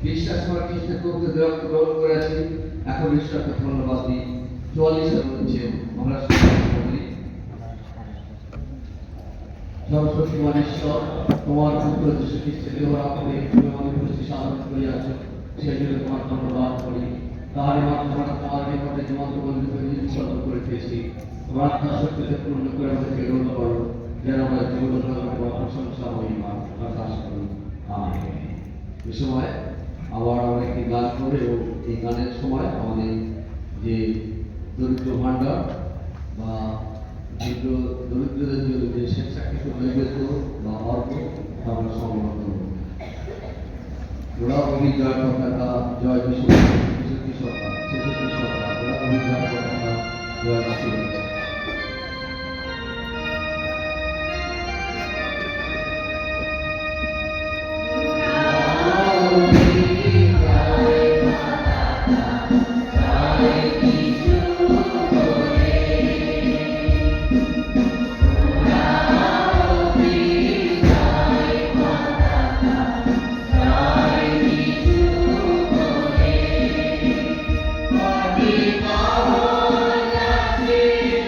বিশ্বাস করা কৃষ্ণের করতে দেওয়া গ্রহণ করেছি এখন ঈশ্বরকে ধন্যবাদ দিই। 44 হচ্ছে আমরা বলি সরস্বতী ঈশ্বর তোমার পুত্র যীশু খ্রিস্টের দেওয়া করে তুমি আমাদের উপস্থিত সাধন করিয়াছ, সেই জন্য তোমার ধন্যবাদ করি। তাহার মাধ্যমে তোমার নিকটে জীবন্ত বন্ধু উৎসর্গ করে পেয়েছি। তোমার আত্মা শক্তিতে পূর্ণ করে আমাদেরকে গ্রহণ করো, যেন আমরা জীবন প্রশংসা মহিমা প্রকাশ করি। আমেন। এই সময় আবার আমরা একটি গান করে এবং এই গানের সময় আমাদের যে দরিদ্র ভাণ্ডার বা দরিদ্রদের জন্য যে স্বেচ্ছাকৃত নৈবেদ্য বা অর্থ আমরা সংগ্রহ করব। ওরা অভিজয় পতাকা জয় বিশ্ব সরকার ছেষট্টি সরকার ওরা অভিজয় পতাকা জয় বিশ্ব Happy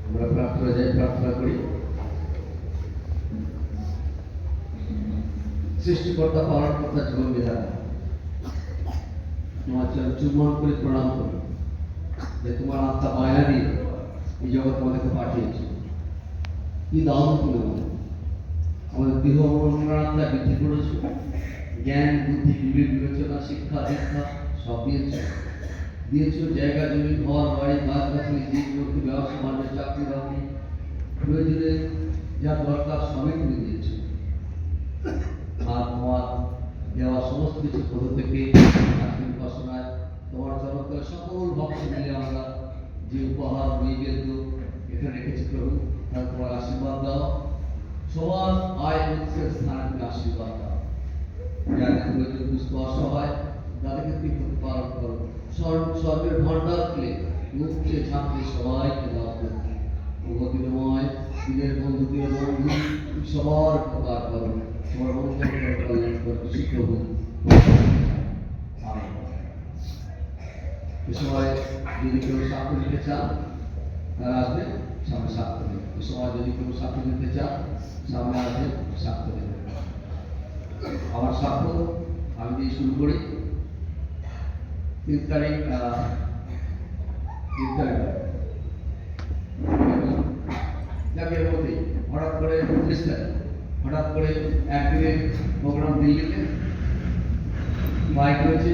আমরা প্রার্থনা করি। সৃষ্টিকর্তা পালনকর্তা জীবন বিধান তোমার চুম্বন করে প্রণাম করি যে তোমার আত্মা মায়া দিয়ে এই জগৎ আমাদেরকে পাঠিয়েছে। কি দাম তুমি আমাদের দেহ মনমাত্রা বৃদ্ধি করেছো, জ্ঞান বুদ্ধি বিবেক বিবেচনা শিক্ষা দীক্ষা সব দিয়েছো জায়গা জমি ঘর বাড়ি গাছ গাছালি জীব জন্তু ব্যবসা বাণিজ্য চাকরি বাকরি প্রয়োজনে যা দরকার সবই তুমি দিয়েছো। আর তোমার দেওয়া সমস্ত কিছু কোথা থেকে আজকের উপাসনায় তোমার চমৎকার সকল ভক্ত মিলে আমরা যে উপহার নৈবেদ্য এখানে রেখেছি প্রভু, তারা তোমার আশীর্বাদ দাও। সবার আয় উৎসের স্থানে তুমি আশীর্বাদ দাও। যাদের প্রয়োজন দুস্থ অসহায় তাদেরকে তুমি প্রতিপালন করো। স্বর্গের ভান্ডার খুলে মুখে ছাত্রে সবাইকে দাও প্রগতিময় দিনের বন্ধুদের বন্ধু সবার উপকার করো। তোমার মঙ্গল কল্যাণ করো শিক্ষা হোক। এ সময় যদি কেউ সাক্ষ্য দিতে চান তারা আসবে সামনে সাক্ষ্য দেবে। এ সময় যদি কেউ সাক্ষ্য দিতে চান সামনে আসবে সাক্ষ্য দেবে। আমার সাক্ষ্য আমি দিয়ে শুরু করি। 3 তারিখ যাকে মধ্যেই হঠাৎ করে 19 তারিখ হঠাৎ করে একদিনের প্রোগ্রাম দিল্লিতে বাইক হয়েছে।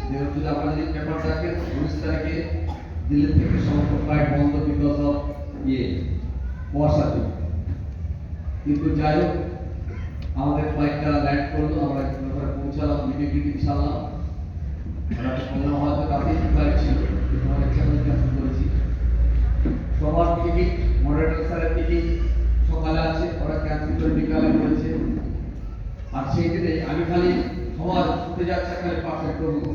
যেহেতু আপনারা যদি পেপার রাখেন 19 তারিখে দিল্লি থেকে সমস্ত ফ্লাইট বন্ধ বিকজ অফ বর্ষা। কিন্তু যাই হোক আমাদের ফ্লাইটটা ল্যান্ড করলো, আমরা পৌঁছালাম বিকেল ছাড়লাম। হয়তো রাতেই ফ্লাইট ছিল কিন্তু আমরা ক্যান্সেল করেছি। সবার টিকিট মডারেটর স্যারের টিকিট সকালে আছে, ওরা ক্যান্সেল করে বিকালে করেছে। আর সেই দিনে আমি খালি সবার ছুটে যাচ্ছে খালি পাশে করবো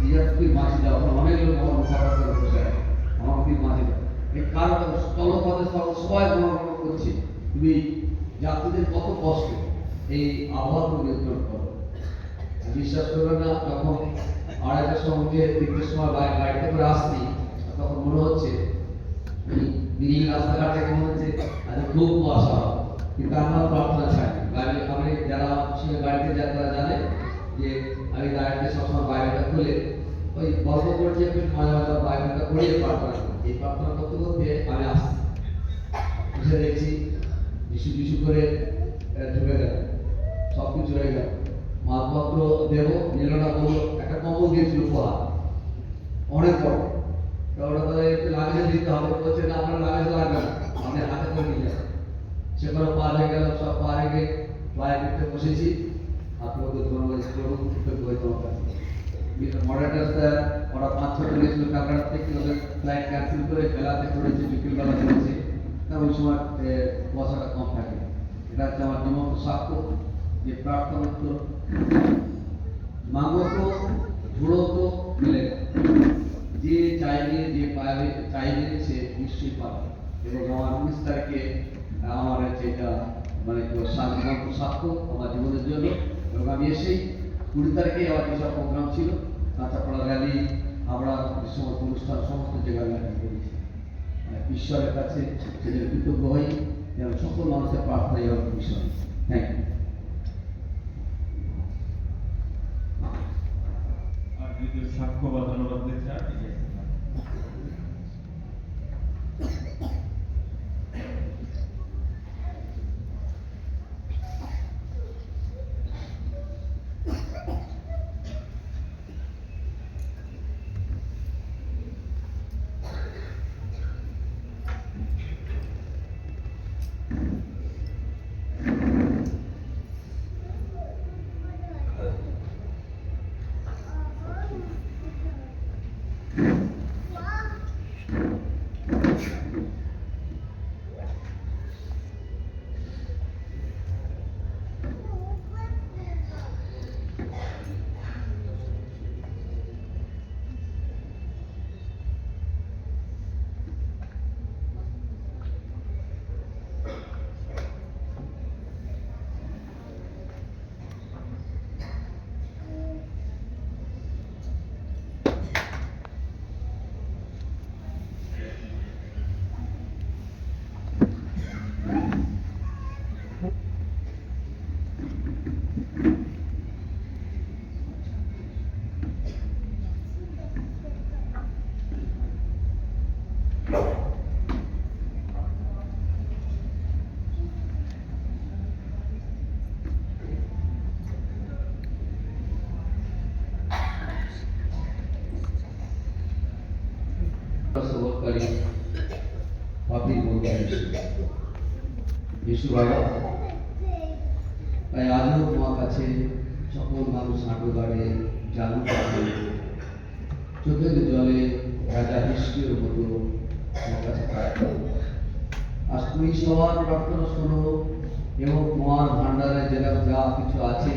নিজের তুই মাঝে যাও, অনেক লোক আমার মুখাটা করে বসে আছে আমার তুই মাঝে যাও। এই কারণ স্থলপথে সবাই গ্রহণ করছি তুমি যাত্রীদের কত কষ্ট এই আবহাওয়া নিয়ন্ত্রণ করো। বিশ্বাস করবে না, যখন 2:30টার সময় 3টের সময় গাড়িতে করে আসছি তখন মনে হচ্ছে দিল্লি রাস্তাঘাট থেকে মনে হচ্ছে খুব কুয়াশা হবে। কিন্তু আমার প্রার্থনা চাই আমি যারা সঙ্গে গাড়িতে যায় তারা জানে যে আমি গাড়িতে সবসময় বাইরেটা খুলে ওই গল্প করছি মাঝে মাঝে বাইরেটা করিয়ে প্রার্থনা করি। এই প্রার্থনা করতে করতে আমি আসছি এসে দেখছি যিশু যিশু করে ঢুকে গেল, সব কিছু হয়ে গেল। মালপত্র দেবো নীলনা বললো একটা কম্বল দিয়েছিল উপহার অনেক বড়, ওটা লাগেজ দিতে হবে। বলছে না আপনার লাগেজ লাগবে না, আমাদের হাতে করে নিয়ে যাবে। সেখানে পার হয়ে গেল, সব পার হয়ে গিয়ে ফ্লাইটে বসেছি। আপনাদের ধন্যবাদ করুন মডারেটর স্যার ওরা 5-6 গেছিল কালকাটা থেকে, ওদের ফ্লাইট ক্যান্সেল করে বেলাতে করেছে, বিকেলবেলা করেছে। তা ওই সময় পয়সাটা কম থাকে। এটা হচ্ছে আমার জীবন্ত সাক্ষ্য যে প্রার্থনা তো মাঙ্গো তো ঝুড়ো তো মিলে যে চাইবে যে পাবে চাইবে সে নিশ্চয়ই পাবে। এবং আমার 19 তারিখে আমার যেটা মানে জীবন্ত সাক্ষ্য আমার জীবনের জন্য। এবং আমি এসেই 20 তারিখে আমার যেসব প্রোগ্রাম ছিল কাঁচাপাড়া র্যালি আমরা যে সমস্ত অনুষ্ঠান সমস্ত জায়গায় র্যালি করেছি। ঈশ্বরের কাছে সেটা কৃতজ্ঞ হই এবং সকল মানুষের প্রার্থনা এবং বিষয়। Thank you. আর যদি সাক্ষ্য বা ধন্যবাদ দিতে চান আপনি বলবেন যিশু বাবা। তাই আজও তোমার কাছে সকল মানুষ হাঁটু গাড়ে জানু পাবে চোখের জলে রাজা হিসকের মতো তোমার কাছে প্রার্থনা। আজ তুমি সবার প্রার্থনা শোনো এবং তোমার ভান্ডারে যেটা যা কিছু আছে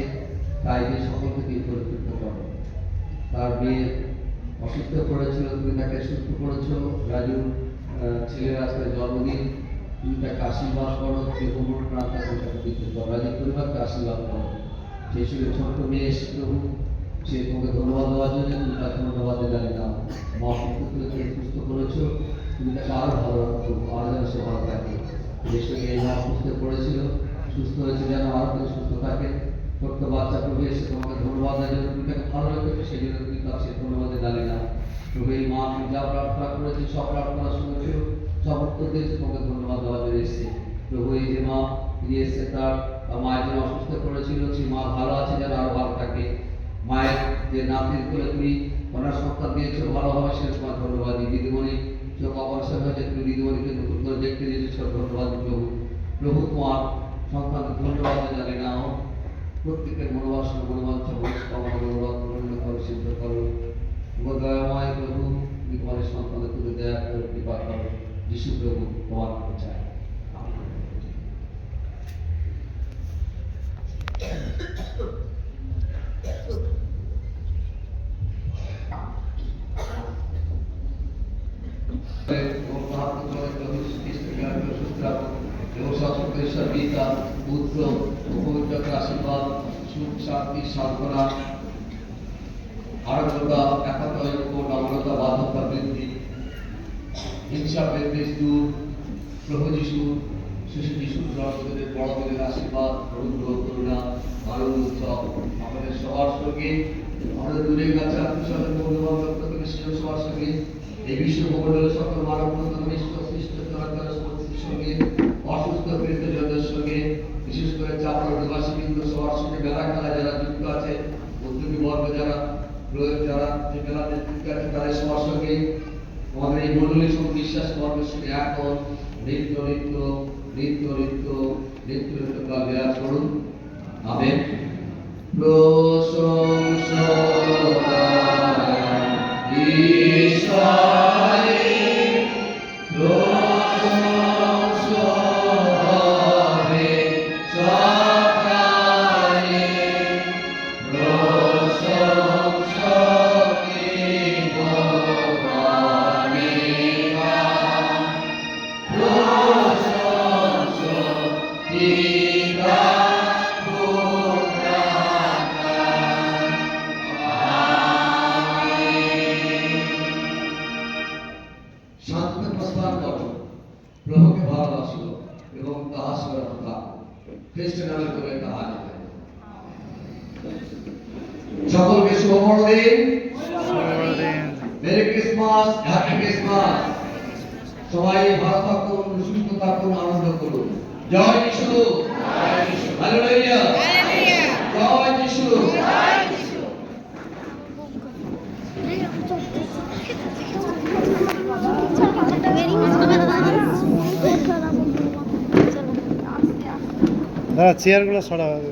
তাই যে সকলকে তুমি পরিতৃপ্ত করো। তার মেয়ে অসুস্থ পড়েছিল, তুমি তাকে সুস্থ করেছো। রাজু ছেলের আজকে জন্মদিন, তুমি তাকে আশীর্বাদ করো, তুমি ভ্রমণ প্রাণ তাকে দিতে করো। রাজু পরিবারকে আশীর্বাদ করো। সেই সঙ্গে ছোট্ট মেয়ে এসে প্রভু, সে তোমাকে ধন্যবাদ দেওয়ার জন্য তুমি তাকে ধন্যবাদ জানি না। মা পুত্রকে তুমি সুস্থ করেছো, তুমি তাকে আরো ভালো রাখো, আরো যেন সে ভালো থাকে। সেই সঙ্গে এই মা অসুস্থ পড়েছিল, সুস্থ হয়েছে যেন আরো তুমি সুস্থ থাকে। ছোট্ট বাচ্চা প্রভু এসে তোমাকে ধন্যবাদ দেওয়ার জন্য তুমি তাকে ভালো রেখেছো, সেই জন্য তুমি তাকে সে ধন্যবাদ জানি না। প্রভু এই মা তুমি যা প্রার্থনা করেছি সব প্রার্থনা শুনেছো, সব উত্তর দিয়েছো, তোমাকে ধন্যবাদ দেওয়ার জন্য এসেছে। প্রভু এই যে মা তিনি এসছে তার মায়ের জন্য অসুস্থ করেছিল, সেই মা ভালো আছে যেন আরো ভালো থাকে। মায়ের যে নাতির করে তুমি ওনার সন্তান দিয়েছো ভালোভাবে, সে তোমার ধন্যবাদ দিই। দিদিমণি চোখ অপারেশন হয়েছে, তুমি দিদিমণিকে নতুন করে দেখতে দিয়েছো, ধন্যবাদ প্রভু। প্রভু তোমার সন্তানকে ধন্যবাদ জানি না, প্রত্যেকের মনোবাসনা মনোবাঞ্ছা মনস্কামনা মনোবাদ পূর্ণ করো, সিদ্ধ করো। দয়াময় প্রভু তুমি তোমার সন্তানের তুলে দয়া করে কৃপা করো। যিশু প্রভু তোমার কাছে চাই। আশীর্বাদ সুখ শান্তি সান্ত্বনা আরোগ্যতা একাত্ম নম্রতা বাধ্যতা বৃদ্ধি হিংসা বিদ্বেষ দূর। প্রভু যিশু শিশু যিশুর জন্মদিনের বড়দিনের আশীর্বাদ অনুগ্রহ করুণা আনন্দ উৎসব আমাদের সবার সঙ্গে, আমাদের দূরে কাছে আত্মীয় বন্ধু বান্ধব থেকে শিশু সবার সঙ্গে, এই বিশ্ব ভূমণ্ডলের সকল মানব সৃষ্ট সঙ্গে, অসুস্থ পীড়িতজনদের সঙ্গে, বিশেষ করে চাপড় নিবাসী কিন্তু সবার সঙ্গে মেলা খেলা যারা যুক্ত আছে, উদ্যোগী বর্গ যারা যারা যে মেলাতে যুক্ত আছে তাদের সবার সঙ্গে আমাদের এই মণ্ডলীর সঙ্গে বিশ্বাস বর্গের সঙ্গে এখন নিত্য নিত্য নিত্য নিত্য নিত্য নিত্য বিরাজ করুন। আমেন। প্রশংসা প্রভুকে ভালোবাসো এবং তাহার সঙ্গে থাকো। খ্রিস্টের নামে করে তাহার সকলকে শুভ বড়দিন, মেরি ক্রিসমাস, হ্যাপি ক্রিসমাস। সবাই ভালো থাকুন, সুস্থ থাকুন, আনন্দ করুন। জয় যিশু, হালেলুয়া, জয় যিশু। দাদা চেয়ারগুলো সরা আমরা